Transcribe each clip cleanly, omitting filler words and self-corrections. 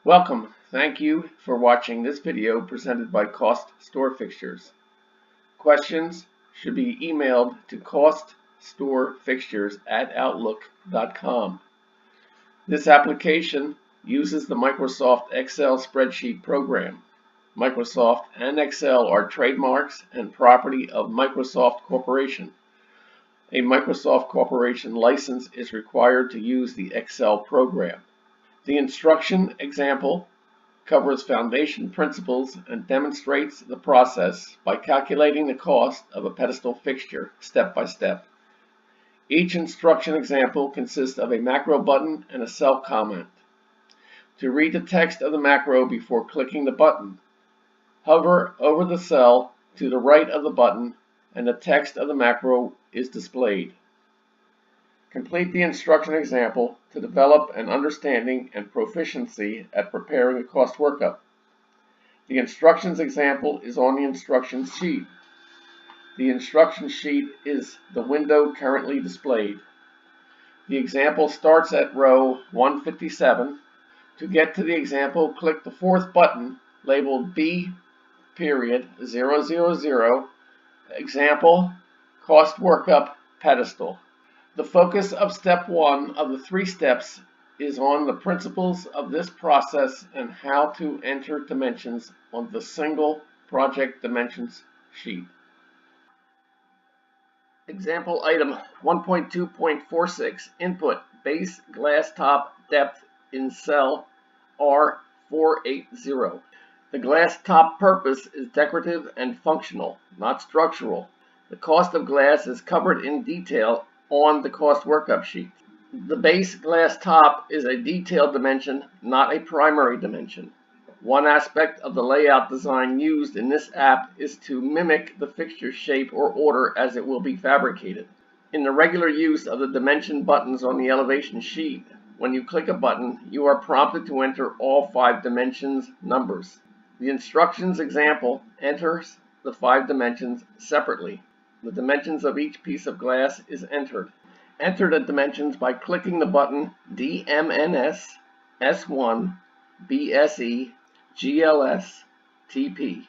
Welcome. Thank you for watching this video presented by CostStoreFixtures. Questions should be emailed to CostStoreFixtures@outlook.com. This application uses the Microsoft Excel spreadsheet program. Microsoft and Excel are trademarks and property of Microsoft Corporation. A Microsoft Corporation license is required to use the Excel program. The instruction example covers foundation principles and demonstrates the process by calculating the cost of a pedestal fixture step by step. Each instruction example consists of a macro button and a cell comment. To read the text of the macro before clicking the button, hover over the cell to the right of the button and the text of the macro is displayed. Complete the instruction example to develop an understanding and proficiency at preparing a cost workup. The instructions example is on the instruction sheet. The instruction sheet is the window currently displayed. The example starts at row 157. To get to the example, click the fourth button labeled B.000 Example Cost Workup Pedestal. The focus of step 1 of the 3 steps is on the principles of this process and how to enter dimensions on the single project dimensions sheet. Example item 1.2.46 Input Base Glass Top Depth in cell R480. The glass top purpose is decorative and functional, not structural. The cost of glass is covered in detail on the cost workup sheet. The base glass top is a detailed dimension, not a primary dimension. One aspect of the layout design used in this app is to mimic the fixture shape or order as it will be fabricated. In the regular use of the dimension buttons on the elevation sheet, when you click a button, you are prompted to enter all 5 dimensions numbers. The instructions example enters the 5 dimensions separately. The dimensions of each piece of glass is entered. Enter the dimensions by clicking the button DMNS S1 BSE GLS TP.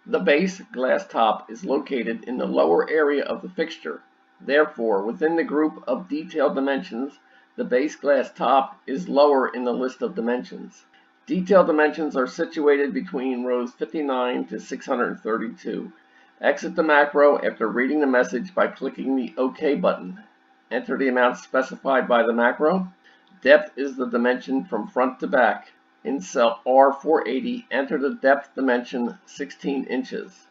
The base glass top is located in the lower area of the fixture. Therefore, within the group of detailed dimensions, the base glass top is lower in the list of dimensions. Detailed dimensions are situated between rows 59 to 632. Exit the macro after reading the message by clicking the OK button. Enter the amount specified by the macro. Depth is the dimension from front to back. In cell R480, enter the depth dimension 16 inches.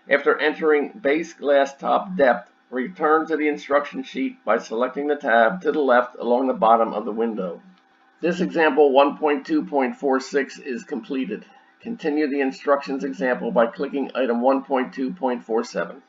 After entering base glass top depth, return to the instruction sheet by selecting the tab to the left along the bottom of the window. This example 1.2.46 is completed. Continue the instructions example by clicking item 1.2.47.